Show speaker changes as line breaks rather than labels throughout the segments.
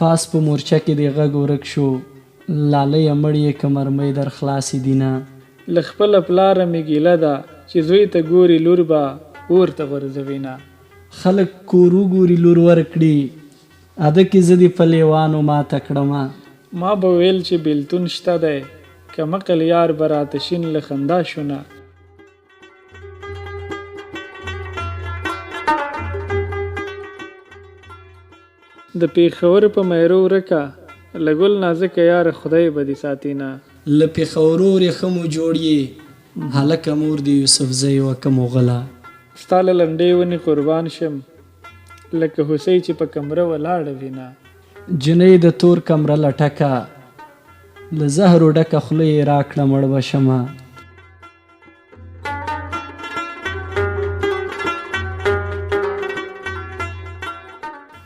پاس په مورچه کې د غږ ورک شو، لالی مړ یې که مرمۍ در خلاصې دینه.
له خپله پلاره مې ګیله ده چې زوی ته ګوري لور به اور ته غورځوینه.
خلک کور وګوري لور ورکړي، اده کې زه دې په لیوانو ماته کړمه.
ما به ویل چې بیلتون شته دی، که مقل یار به راته شین له خندا شونه. د پېښور په میرو ورکه له ګل نازکه یاره خدای به دې ساتینه.
له پېښورو ورېښه مو جوړ یې هلکه مور د یوسفزۍ وکه مغله.
ستا له لنډې ونې قربان شم لکه هوسۍ چې په کمره ولاړه وینه.
جنۍ د تور کمره لټکه له زهرو ډکه خوله یې راکړه مړ به شمه.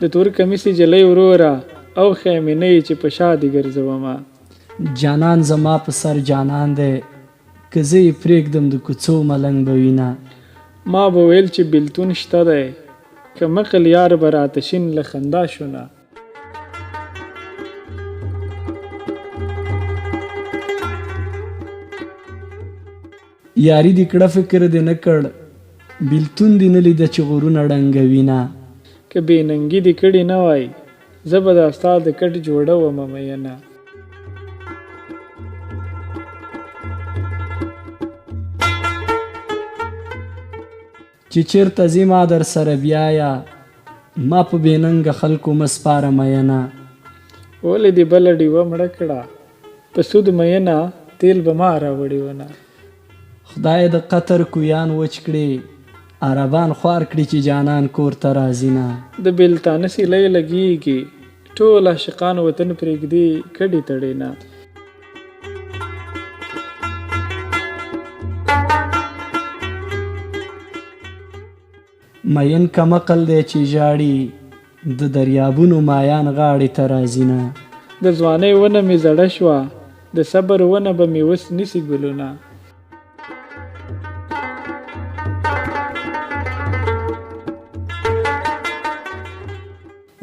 د تور کمیسې جلۍ وروره او خیمینۍ چې په شا دې ګرځومه.
جانان زما په سر جانان دی، که زه یې پرېږدم د کوڅو ملنګ به وینه.
ما به ویل چې بیلتون شته دی، که مقل یار به راته شین له خندا شونه.
یاري دې کړه فکر دې نه کړ، بیلتون دې نه لیده چې غرونه ړنګوینه.
که بې ننګي دې کړي نه وای، زه به دا ستا د کټ جوړه ومه مینه.
چې چېرته ځې ما در سره بیایه، ما په بې ننګه خلکو مه سپاره مینه.
ولې دې بله ډیوه مړه کړه، په سود مینه تیل به ما راوړي ونه.
خدای د قطر کویان وچ کړي، عربان خوار کړي چې جانان کور ته راځي نه.
د بیلتانه سیلۍ لګېږي، ټول عاشقان وطن پرېږدي کډې تړې نه.
مین کمقل دی چې ژاړي، د دریابونو مایان غاړې ته راځي نه.
د ځوانۍ ونه مې زړه شوه، د صبر ونه به مې وس نیسي ګلونه.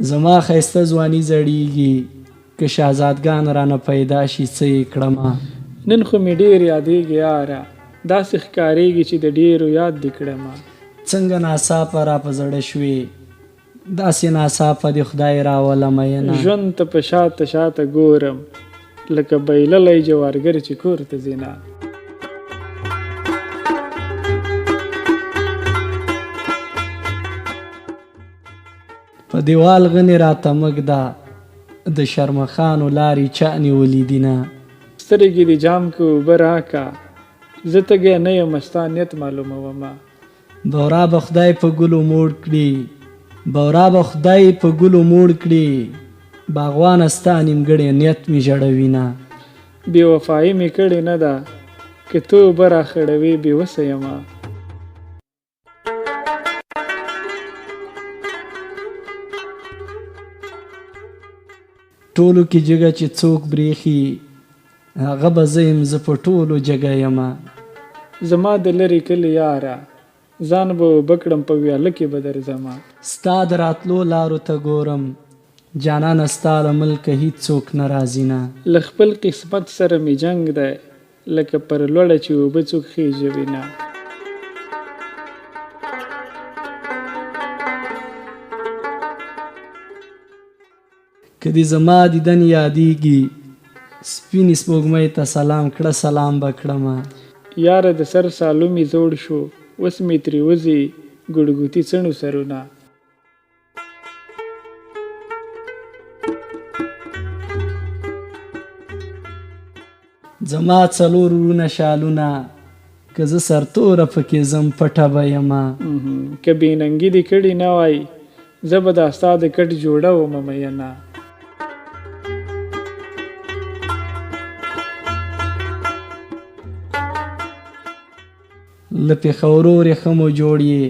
زما ښایسته ځواني زړیږي، که شهزادګان رانه پیدا شي څه یې کړمه.
نن خو مې ډېر یادېږي یاره، داسې ښکارېږي چې د ډېرو یاد دې کړمه.
څنګه ناڅاپه را په زړه شوې، داسې ناڅاپه دې خدای راوله مینه.
ژوند ته په شاته شاته ګورم لکه بایللی جوارګر چې کور ته ځینه.
په دیوال غنې راته مږ ده، د شرمخانو لارې چا نیولي دینه.
سترګې دې جام که اوبه راکه، زه تږی نه یم ستا نیت معلومومه.
بورا به خدای په ګلو موړ کړي، بورا به خدای په ګلو موړ کړي، باغوانه ستا نیمګړی نیت مې ژړوینه.
بې وفایي مې کړې نه ده، که ته اوبه راخړوې بې وسه یمه.
ټولو کې جګه چې څوک برېښي، هغه به زه یم، زه په ټولو جګه یمه.
زما د لرې کلي یاره، ځان به اوبه کړم په ویاله کې به درځمه.
ستا د راتلو لارو ته ګورم، جانانه ستا له ملکه هیڅ څوک نه راځي نه.
له خپل قسمت سره مې جنګ دی، لکه پر لوړه چې اوبه څوک خېژوي نه.
که دې زما دیدن یادېږي، سپینې سپوږمۍ ته سلام کړه سلام به کړمه.
یاره د سر سالو مې زوړ شو، اوس مې ترې وځي ګړګوتي څڼو سرونه.
زما څلور وروڼه شالونه، که زه سرتوره پکې ځم پټه به یمه.
که بې ننګي دې کړي نه وای، زه به دا ستا د کټ جوړه ومه مینه.
له پېښورو ورېښه مو جوړ یې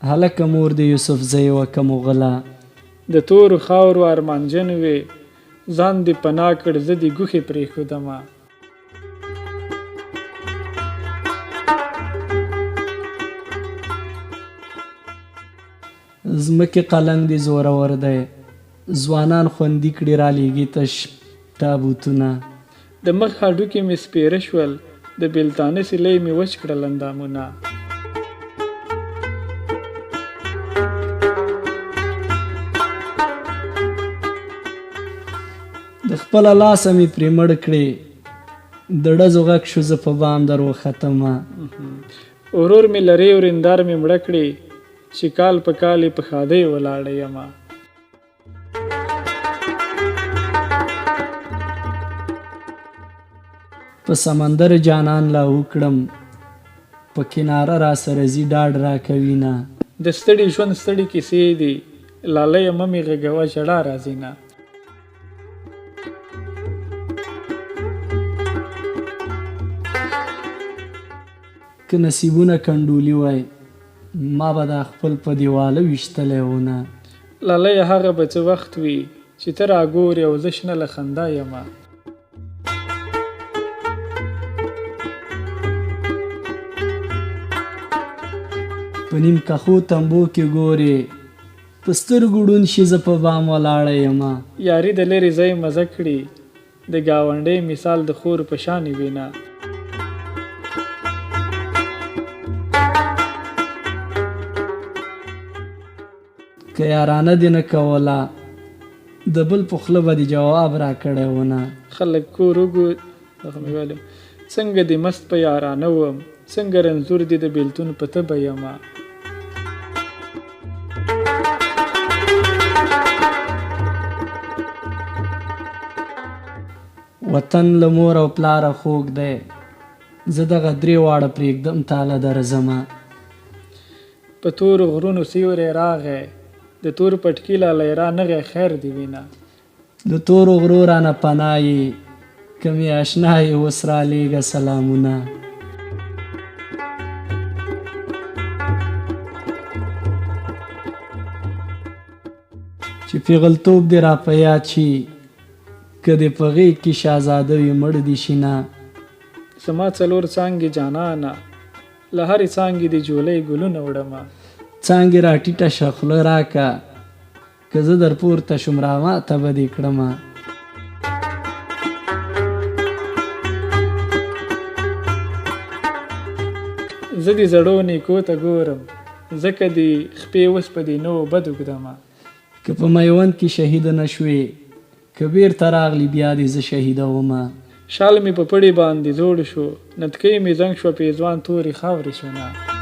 هلکه مور د یوسفزۍ وکه مغله.
د تورو خاورو ارمانجن وې، ځان دې پناه کړ زه دې ګوښې پرېښودمه.
ځمکې قلنګ دې زورور دی، ځوانان خوندي کړي را لیږي تش تابوتونه.
د مخ هډوکي مې سپېره شول، د بېلتانه سیلۍ مې وچ کړل اندامونه.
د خپله لاسه مې پرې مړ کړې، د ډزو غږ شو زه په بام در وختمه.
ورور مې لرې ورېندار مې مړه کړې، چې کال په کال یې په ښادۍ ولاړه یمه.
په سمندر جانان لا وکړم، په کناره را سره ځي ډاډ را کوي نه.
د ستړي ژوند ستړي کیسې دي، لالیه مه مې غږوه ژړا راځي نه.
که نصیبونه کنډولي وای ما به دا خپل په دیواله ویشتلی و نه.
لالیه هغه به څه وخت وي چې ته راګورې او زه شنه له خندا یمه.
په نیم کښو تمبو کې ګورې، په سترګو ړوند شي زه په بام ولاړه یمه.
یاري د لرې ځای مزه کړي، د ګاونډۍ مثال د خور په شانې وینه.
که یارانه دې نه کوله، د بل په خوله به دې جواب را کړی و نه.
خلک کور وګور دغه مې ویلم، څنګه دې مست په یارانه وم، څنګه رنځور دې د بېلتون په تبه یمه.
وطن له مور او پلاره خوږ دی، زه دغه درې واړه پرېږدم تاله درځمه.
په تورو غرونو سیوری راغی، د تور پټکي لالی را نغی خیر دې وینه.
د تورو غرو رانه پناه یې، که مې اشنا یې اوس رالیږه سلامونه. چې پیغلتوب دې را په یاد شي، که دې په غېږ کې شهزاده وي مړ دې شي نه.
زما څلور څانګې جانانه، له هرې څانګې دې جولۍ ګلونه وړمه.
څانګې را ټیټه شه خوله راکه، که زه در پورته شم راماته به دې کړمه.
زه دې زړو نیکو ته ګورم، ځکه دې خپې اوس په دې نوو بد اوږدمه.
که په میوند کې شهیده نه شوې، که بیرته راغلی بیا دې زه شهیده ومه.
شال مې په پړي باندې زوړ شو، نتکۍ مې زنګ شوه، پېزوان تورې خاورې شونه.